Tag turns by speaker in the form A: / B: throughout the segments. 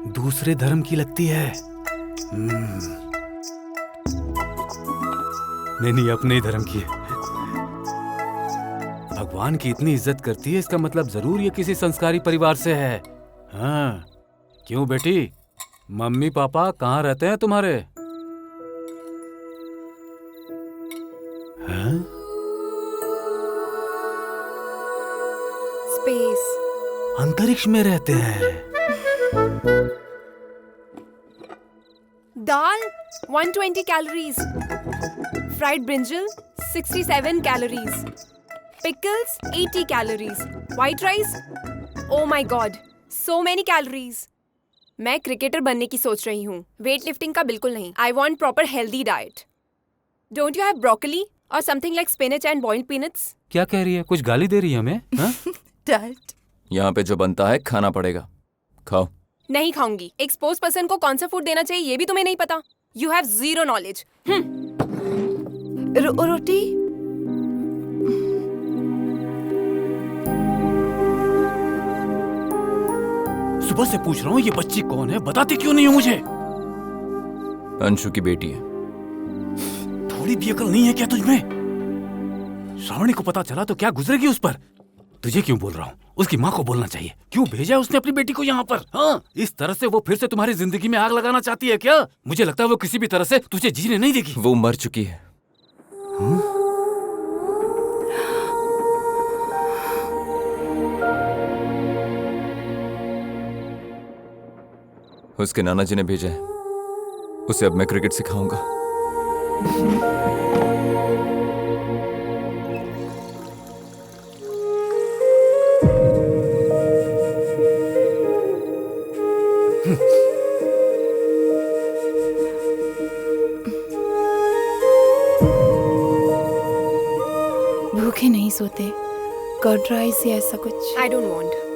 A: दूसरे धर्म की लगती है। नहीं, अपने ही धर्म की है। भगवान की इतनी इज्जत करती है, इसका मतलब जरूर ये किसी संस्कारी परिवार से है। हाँ, क्यों बेटी, मम्मी पापा कहाँ रहते हैं तुम्हारे? हाँ?
B: स्पेस,
A: अंतरिक्ष में रहते हैं।
B: दाल 120 calories, fried brinjal 67 calories, pickles 80 calories, white rice, oh my God, so many calories. मैं क्रिकेटर बनने की सोच रही हूँ, वेट लिफ्टिंग का बिल्कुल नहीं। I want proper healthy diet. Don't you have broccoli और something like spinach and boiled peanuts?
A: क्या कह रही है? कुछ गाली दे रही है हमें? हाँ?
C: डैड,
D: यहाँ पे जो बनता है खाना पड़ेगा, खाओ।
B: नहीं खाऊंगी। एक स्पोर्ट्स पर्सन को कौन सा फूड देना चाहिए ये भी तुम्हें नहीं पता। You have zero knowledge.
C: रोटी।
A: सुबह से पूछ रहा हूँ ये बच्ची कौन है, बताती क्यों नहीं हो मुझे?
D: अंशु की बेटी है।
A: थोड़ी भी अकल नहीं है क्या तुझमें? श्रावणी को पता चला तो क्या गुजरेगी उस पर? तुझे क्यों बोल रहा हूँ, उसकी माँ को बोलना चाहिए। क्यों भेजा उसने अपनी बेटी को यहाँ पर? हाँ, इस तरह से वो फिर से तुम्हारी जिंदगी में आग लगाना चाहती है क्या? मुझे लगता है वो किसी भी तरह से तुझे जीने नहीं देगी।
D: वो मर चुकी है। उसके नाना जी ने भेजा है, उसे अब मैं क्रिकेट सिखाऊंगा।
C: भूखे नहीं सोते, कर्ड राइस या ऐसा कुछ।
B: I don't want.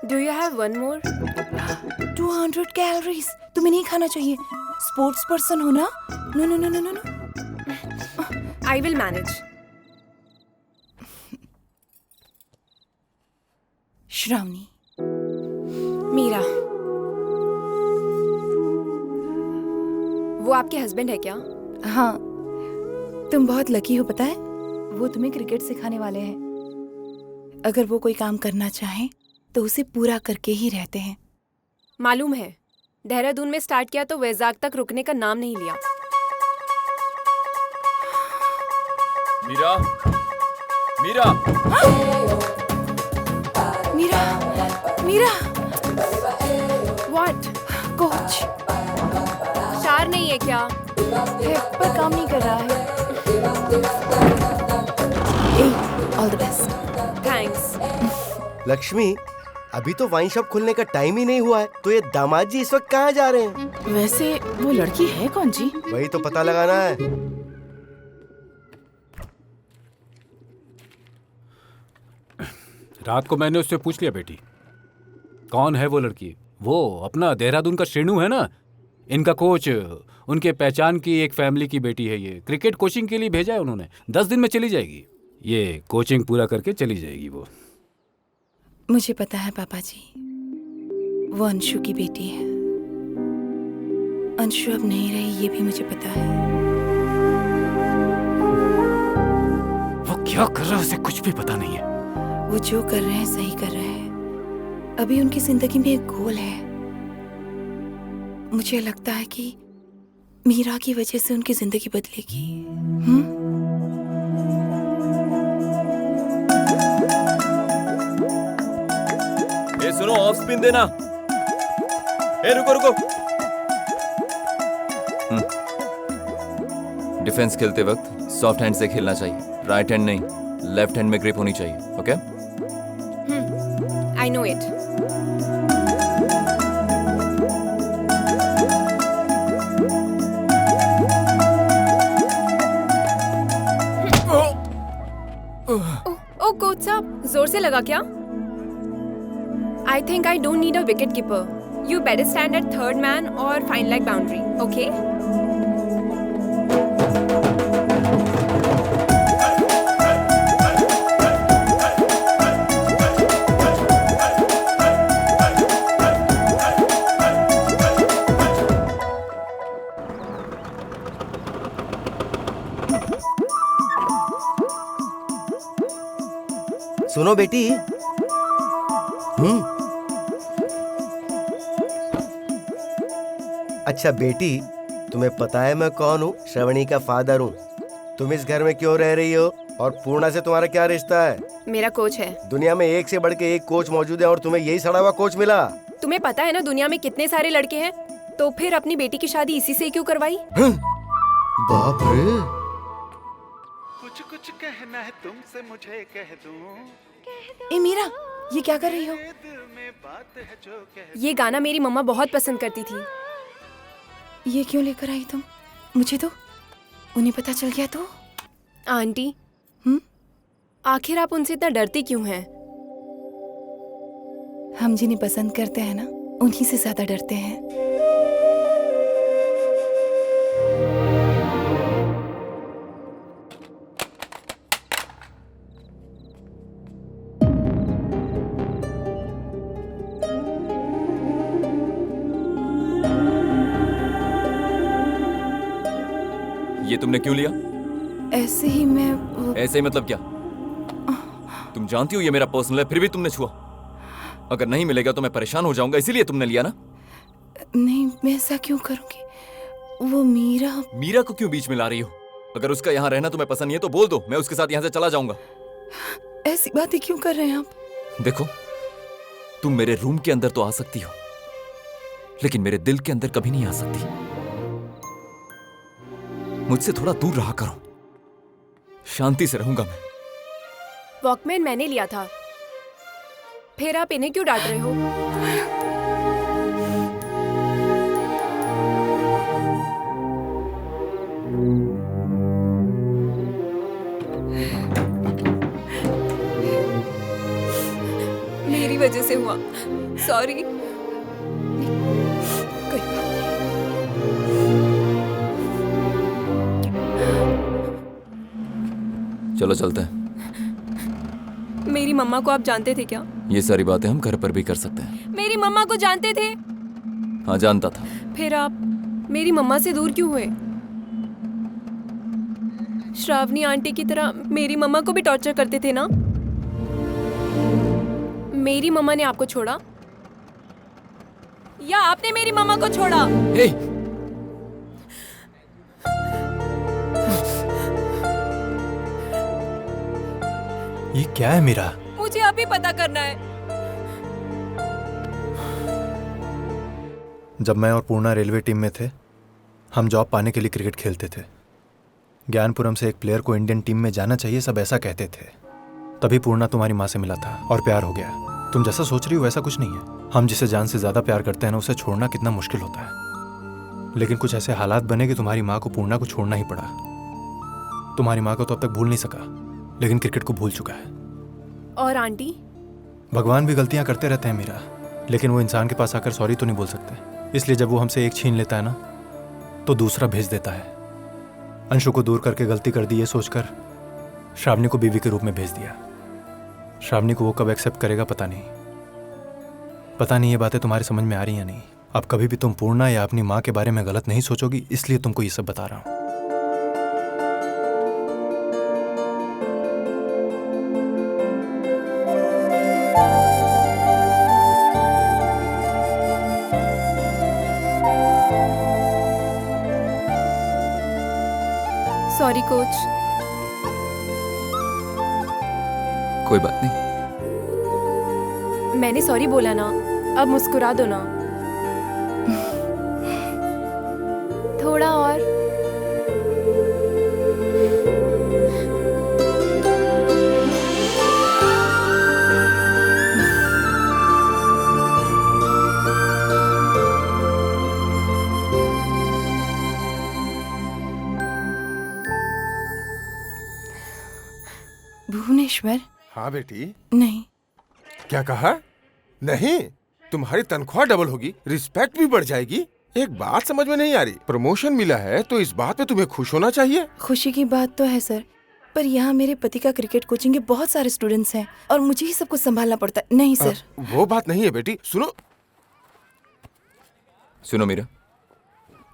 B: Do you have one more?
C: 200 calories. तुम्हें नहीं खाना चाहिए, स्पोर्ट्स पर्सन हो ना। No no no no no no.
B: I will manage.
C: Shravani,
B: Meera, वो आपके हस्बैंड है क्या?
C: हाँ, तुम बहुत लकी हो पता है। वो तुम्हें क्रिकेट सिखाने वाले हैं। अगर वो कोई काम करना चाहें तो उसे पूरा करके ही रहते हैं।
B: मालूम है, देहरादून में स्टार्ट किया तो वैजाग तक रुकने का नाम नहीं लिया।
D: मीरा, मीरा,
C: मीरा, मीरा,
B: What?
C: कोच
B: शार नहीं है क्या?
C: है पर काम नहीं कर रहा है। All the best.
B: Thanks.
E: Lakshmi, अभी तो वाइन शॉप खुलने का टाइम ही नहीं हुआ है, तो ये दामाद जी इस वक्त कहाँ जा रहे हैं?
C: वैसे वो लड़की है कौन जी?
E: वही तो पता लगाना है।
A: रात को मैंने उससे पूछ लिया बेटी, कौन है वो लड़की? वो अपना देहरादून का श्रेणु है ना, इनका कोच, उनके पहचान की एक फैमिली की बेटी है। ये क्रिकेट कोचिंग के लिए भेजा है उन्होंने। 10 दिन में चली जाएगी। ये कोचिंग पूरा करके चली जाएगी वो।
C: मुझे पता है पापा जी, वो अंशु की बेटी है। अंशु अब नहीं रही ये भी मुझे पता है।
A: वो क्या कर रहा है उसे कुछ भी पता नहीं है।
C: वो जो कर रहे हैं सही कर रहे हैं। अभी उनकी जिंदगी में एक गोल है। मुझे लगता है कि मीरा की वजह से उनकी जिंदगी बदलेगी।
D: ए सुनो, ऑफ स्पिन देना। ए रुको रुको। डिफेंस खेलते वक्त सॉफ्ट हैंड से खेलना चाहिए, राइट हैंड नहीं, लेफ्ट हैंड में ग्रिप होनी चाहिए। Okay?
B: I know it. Oh, coach साहब, जोर से लगा क्या? I think I don't need a wicket keeper. You better stand at third man or fine leg boundary, okay?
E: सुनो बेटी। अच्छा बेटी, तुम्हें पता है मैं कौन हूँ? श्रवणी का फादर हूँ। तुम इस घर में क्यों रह रही हो और पूर्णा से तुम्हारा क्या रिश्ता है?
B: मेरा कोच है।
E: दुनिया में एक से बढ़ के एक कोच मौजूद है और तुम्हें यही सड़ा हुआ कोच मिला।
B: तुम्हें पता है ना दुनिया में कितने सारे लड़के हैं, तो फिर अपनी बेटी की शादी इसी से क्यों करवाई?
E: बाप रे।
F: कुछ कुछ कहना है तुमसे मुझे कह दूं।
C: ए मीरा, ये क्या कर रही हो?
F: दिल में बात है जो कह
B: ये गाना मेरी मम्मा बहुत पसंद करती थी।
C: ये क्यों लेकर आई तुम? मुझे तो उन्हें पता चल गया तो?
B: आंटी, आखिर आप उनसे इतना डरती क्यों हैं?
C: हम जिन्हें पसंद करते हैं ना, उन्हीं से ज्यादा डरते हैं।
D: ये तुमने क्यों लिया?
C: ऐसे ही मैं
D: ऐसे ही मतलब क्या? तुम जानती हो ये मेरा पर्सनल है, फिर भी तुमने छुआ। अगर नहीं मिलेगा तो मैं परेशान हो जाऊंगा, इसीलिए तुमने लिया ना?
C: नहीं, मैं ऐसा क्यों करूंगी? वो
D: मीरा को क्यों बीच में ला रही हो? अगर उसका यहाँ रहना तुम्हें पसंद नहीं है तो बोल दो, मैं उसके साथ यहाँ से चला जाऊंगा।
C: ऐसी बातें क्यों कर रहे हैं आप?
D: देखो, तुम मेरे रूम के अंदर तो आ सकती हो, लेकिन मेरे दिल के अंदर कभी नहीं आ सकती। मुझसे थोड़ा दूर रहा करो, शांति से रहूंगा मैं।
B: वॉकमैन मैंने लिया था, फिर आप इन्हें क्यों डांट रहे हो? मेरी वजह से हुआ, सॉरी।
C: कोई बात
D: चलो चलते हैं।
B: मेरी मम्मा को आप जानते थे क्या?
D: ये सारी बातें हम घर पर भी कर सकते हैं।
B: मेरी मम्मा को जानते थे?
D: हाँ, जानता था।
B: फिर आप मेरी मम्मा से दूर क्यों हुए? श्रावणी आंटी की तरह मेरी मम्मा को भी टॉर्चर करते थे ना? मेरी मम्मा ने आपको छोड़ा या आपने मेरी मम्मा को छोड़ा?
D: हे!
G: ये क्या है मीरा?
B: मुझे अभी पता करना है।
G: जब मैं और पूर्णा रेलवे टीम में थे, हम जॉब पाने के लिए क्रिकेट खेलते थे। ज्ञानपुरम से एक प्लेयर को इंडियन टीम में जाना चाहिए, सब ऐसा कहते थे। तभी पूर्णा तुम्हारी माँ से मिला था और प्यार हो गया। तुम जैसा सोच रही हो वैसा कुछ नहीं है। हम जिसे जान से ज्यादा प्यार करते हैं ना, उसे छोड़ना कितना मुश्किल होता है। लेकिन कुछ ऐसे हालात बने कि तुम्हारी माँ को पूर्णा को छोड़ना ही पड़ा। तुम्हारी माँ को तो अब तक भूल नहीं सका, लेकिन क्रिकेट को भूल चुका है।
B: और आंटी?
G: भगवान भी गलतियां करते रहते हैं मीरा, लेकिन वो इंसान के पास आकर सॉरी तो नहीं बोल सकते। इसलिए जब वो हमसे एक छीन लेता है ना, तो दूसरा भेज देता है। अंशु को दूर करके गलती कर दी ये सोचकर श्रावणी को बीवी के रूप में भेज दिया। श्रावणी को वो कब एक्सेप्ट करेगा पता नहीं। पता नहीं ये बातें तुम्हारी समझ में आ रही या नहीं। अब कभी भी तुम पूर्णा या अपनी माँ के बारे में गलत नहीं सोचोगी, इसलिए तुमको ये सब बता रहा हूँ।
B: Sorry coach.
D: कोई बात नहीं।
B: मैंने सॉरी बोला ना, अब मुस्कुरा दो ना। थोड़ा और।
C: ईश्वर
H: हाँ बेटी।
C: नहीं।
H: क्या कहा? नहीं, तुम्हारी तनख्वाह डबल होगी, रिस्पेक्ट भी बढ़ जाएगी। एक बात समझ में नहीं आ रही, प्रमोशन मिला है तो इस बात पे तुम्हें खुश होना चाहिए।
C: खुशी की बात तो है सर, पर यहाँ मेरे पति का क्रिकेट कोचिंग के बहुत सारे स्टूडेंट्स हैं और मुझे ही सब कुछ संभालना पड़ता है। नहीं सर।
H: वो बात नहीं है बेटी, सुनो।
D: सुनो मीरा,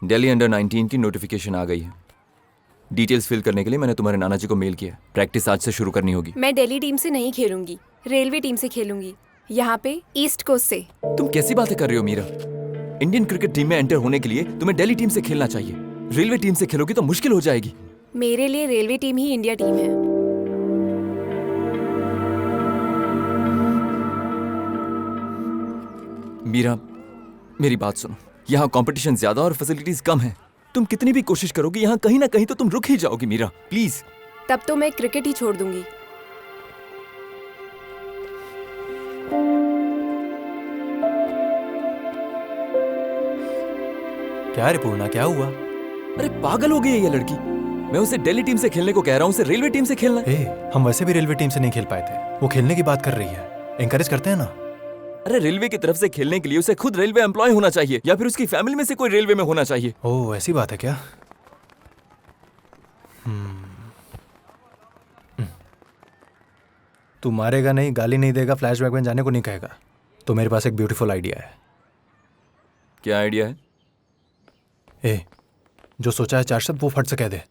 D: दिल्ली अंडर 19 की नोटिफिकेशन आ गई है। डिटेल्स फिल करने के लिए मैंने तुम्हारे नाना जी को मेल किया। प्रैक्टिस आज से शुरू करनी होगी।
B: मैं दिल्ली टीम से नहीं खेलूंगी, रेलवे टीम से खेलूंगी, यहाँ पे ईस्ट कोस्ट से।
D: तुम कैसी बातें कर रही हो मीरा? इंडियन क्रिकेट टीम में एंटर होने के लिए तुम्हें दिल्ली टीम से खेलना चाहिए। रेलवे टीम से खेलोगी तो मुश्किल हो जाएगी।
B: मेरे लिए रेलवे टीम ही इंडिया टीम है।
D: मीरा, मेरी बात सुनो। यहाँ कंपटीशन ज्यादा और फैसिलिटीज कम है। तुम कितनी भी कोशिश करोगी, यहाँ कहीं ना कहीं तो तुम रुक ही जाओगी मीरा, प्लीज।
B: तब तो मैं क्रिकेट ही छोड़ दूंगी।
G: क्या रे पूर्णा, क्या हुआ?
D: अरे पागल हो गई है ये लड़की। मैं उसे दिल्ली टीम से खेलने को कह रहा हूँ, उसे रेलवे टीम से खेलना है।
G: हम वैसे भी रेलवे टीम से नहीं खेल पाए थे, वो खेलने की बात कर रही है। एनकरेज करते हैं ना।
D: अरे रेलवे की तरफ से खेलने के लिए उसे खुद रेलवे एम्प्लॉय होना चाहिए या फिर उसकी फैमिली में से कोई रेलवे में होना चाहिए।
G: ओह, ऐसी बात है क्या? तू मारेगा नहीं, गाली नहीं देगा, फ्लैशबैक में जाने को नहीं कहेगा, तो मेरे पास एक ब्यूटीफुल आइडिया है।
D: क्या आइडिया है?
G: जो सोचा है 4 शब्द वो फट से कह दे।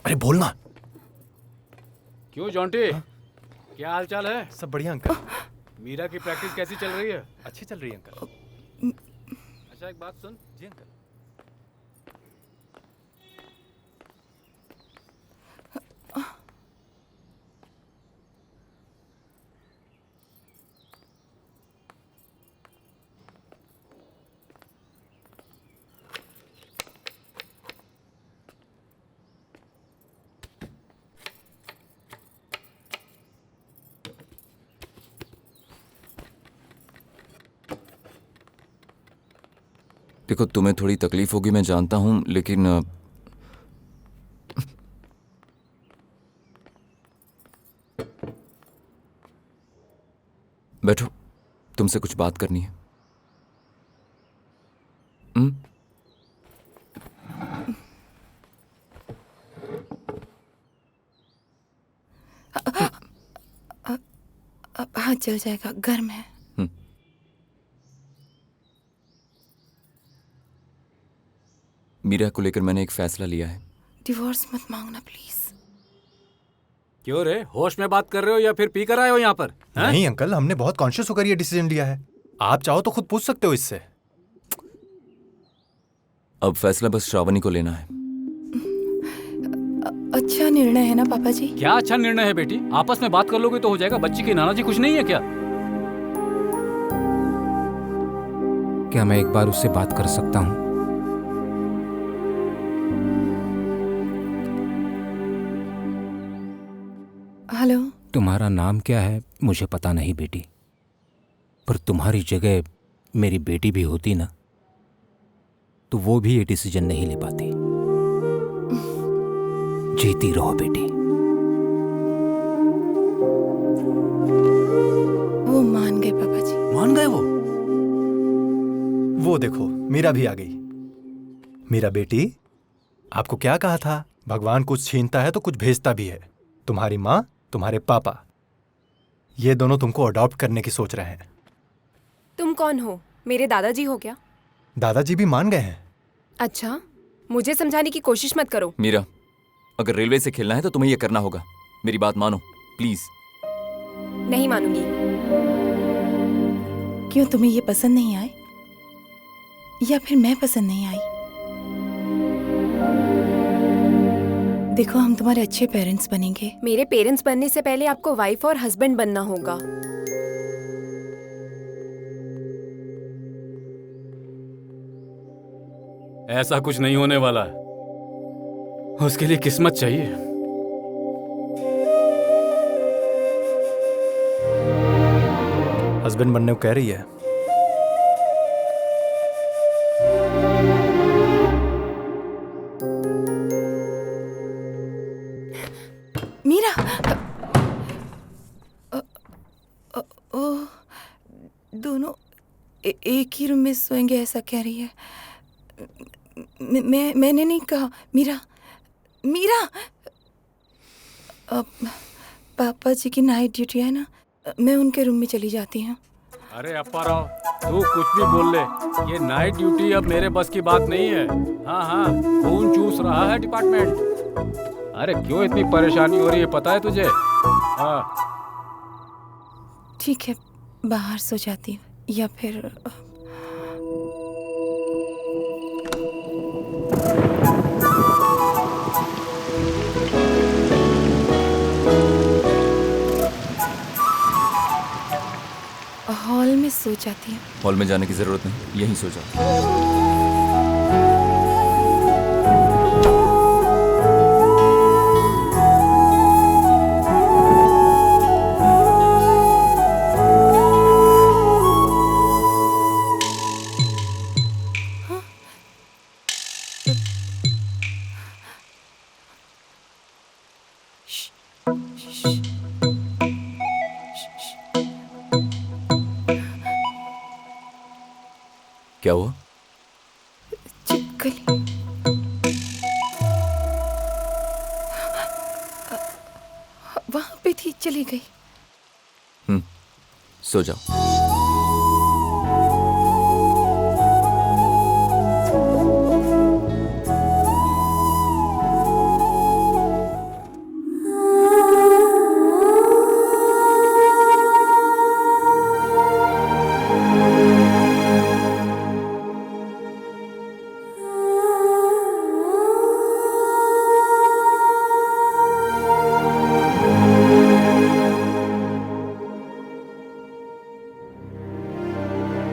G: अरे बोलना।
A: क्यों जॉन्टी, क्या हाल चाल है?
G: सब बढ़िया अंकल।
A: मीरा की प्रैक्टिस कैसी चल रही है?
G: अच्छी चल रही है अंकल।
A: अच्छा एक बात सुन।
G: जी अंकल।
D: देखो, तुम्हें थोड़ी तकलीफ होगी मैं जानता हूं, लेकिन बैठो, तुमसे कुछ बात करनी है।
C: हाँ चल जाएगा, गर्म है।
D: मीरा को लेकर मैंने एक फैसला लिया है।
C: डिवोर्स मत मांगना प्लीज।
A: क्यों रे, होश में बात कर रहे हो या फिर पी कर आए हो यहाँ पर?
G: नहीं अंकल, हमने बहुत कॉन्शियस होकर ये डिसीजन लिया है। आप चाहो तो खुद पूछ सकते हो इससे।
D: अब फैसला बस श्रावणी को लेना है।
C: अच्छा निर्णय है ना पापा जी?
A: क्या अच्छा निर्णय है बेटी, आपस में बात कर लोगे तो हो जाएगा। बच्ची की नाना जी कुछ नहीं है क्या?
I: क्या मैं एक बार उससे बात कर सकता हूँ?
C: हेलो।
I: तुम्हारा नाम क्या है मुझे पता नहीं बेटी, पर तुम्हारी जगह मेरी बेटी भी होती ना तो वो भी ये डिसीजन नहीं ले पाती। जीती रहो बेटी।
C: वो मान गए पापा जी।
A: मान गए
G: वो देखो मीरा भी आ गई। मीरा बेटी, आपको क्या कहा था, भगवान कुछ छीनता है तो कुछ भेजता भी है। तुम्हारी माँ, तुम्हारे पापा, ये दोनों तुमको अडॉप्ट करने की सोच रहे हैं।
B: तुम कौन हो? मेरे दादाजी हो क्या?
G: दादाजी भी मान गए हैं।
B: अच्छा, मुझे समझाने की कोशिश मत करो।
D: मीरा, अगर रेलवे से खेलना है तो तुम्हें यह करना होगा। मेरी बात मानो प्लीज।
B: नहीं मानूंगी।
C: क्यों, तुम्हें ये पसंद नहीं आए या फिर मैं पसंद नहीं आई? देखो, हम तुम्हारे अच्छे पेरेंट्स बनेंगे।
B: मेरे पेरेंट्स बनने से पहले आपको वाइफ और हस्बैंड बनना होगा।
A: ऐसा कुछ नहीं होने वाला है, उसके लिए किस्मत चाहिए।
G: हस्बैंड बनने को कह रही है।
C: मीरा। ओ, दोनों एक ही रूम में सोएंगे ऐसा कह रही है। मैंने नहीं कहा। मीरा, मीरा। पापा जी की नाइट ड्यूटी है ना, मैं उनके रूम में चली जाती हूँ।
A: अरे अप्पा राव, तू कुछ भी बोल ले, ये नाइट ड्यूटी अब मेरे बस की बात नहीं है। हाँ हाँ, खून चूस रहा है डिपार्टमेंट। अरे क्यों इतनी परेशानी हो रही है पता है तुझे? हाँ
C: ठीक है, बाहर सो जाती हूँ या फिर हॉल में सो जाती हूँ।
D: हॉल में जाने की जरूरत नहीं, यहीं सो जाओ। क्या हुआ?
C: चिपकली। वहां पे थी, चली गई।
D: सो जाओ।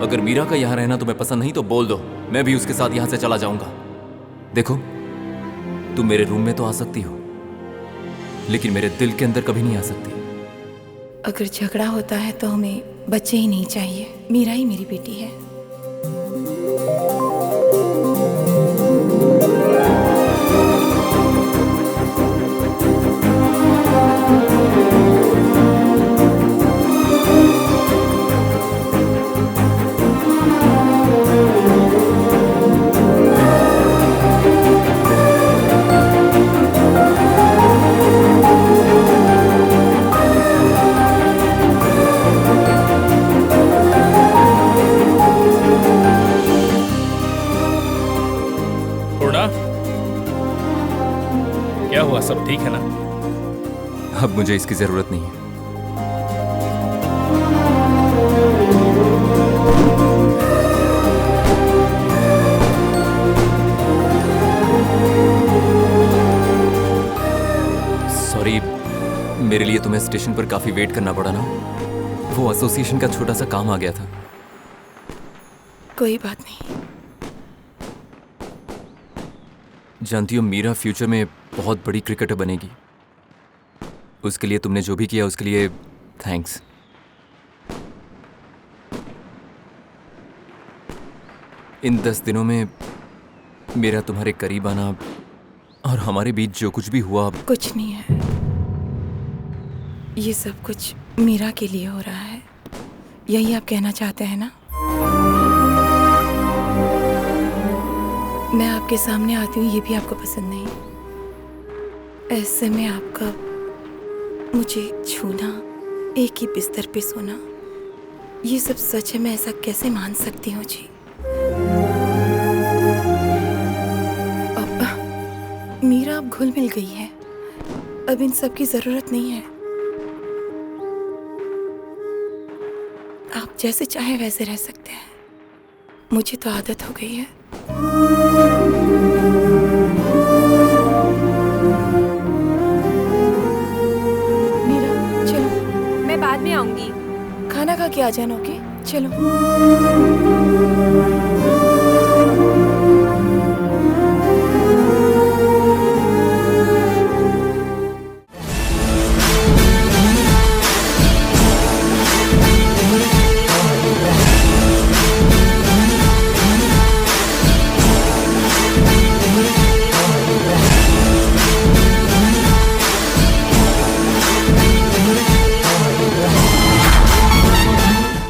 D: अगर मीरा का यहां रहना तुम्हें पसंद नहीं तो बोल दो, मैं भी उसके साथ यहां से चला जाऊंगा। देखो, तुम मेरे रूम में तो आ सकती हो, लेकिन मेरे दिल के अंदर कभी नहीं आ सकती।
C: अगर झगड़ा होता है तो हमें बच्चे ही नहीं चाहिए। मीरा ही मेरी बेटी है।
A: क्या हुआ, सब ठीक है ना?
D: अब मुझे इसकी जरूरत नहीं है। सॉरी, मेरे लिए तुम्हें स्टेशन पर काफी वेट करना पड़ा ना। वो एसोसिएशन का छोटा सा काम आ गया था।
C: कोई बात नहीं।
D: जानती हो, मीरा फ्यूचर में बहुत बड़ी क्रिकेटर बनेगी। उसके लिए तुमने जो भी किया उसके लिए थैंक्स। इन 10 दिनों में मेरा तुम्हारे करीब आना और हमारे बीच जो कुछ भी हुआ,
C: कुछ नहीं है। ये सब कुछ मीरा के लिए हो रहा है, यही आप कहना चाहते हैं ना? मैं आपके सामने आती हूँ, ये भी आपको पसंद नहीं। ऐसे में आपका मुझे छूना, एक ही बिस्तर पे सोना, ये सब सच है। मैं ऐसा कैसे मान सकती हूँ जी? अब मीरा अब घुल मिल गई है, अब इन सब की जरूरत नहीं है। आप जैसे चाहे वैसे रह सकते हैं, मुझे तो आदत हो गई है। मीरा चलो।
B: मैं बाद में आऊंगी।
C: खाना खा के आ जाना, ओके? चलो।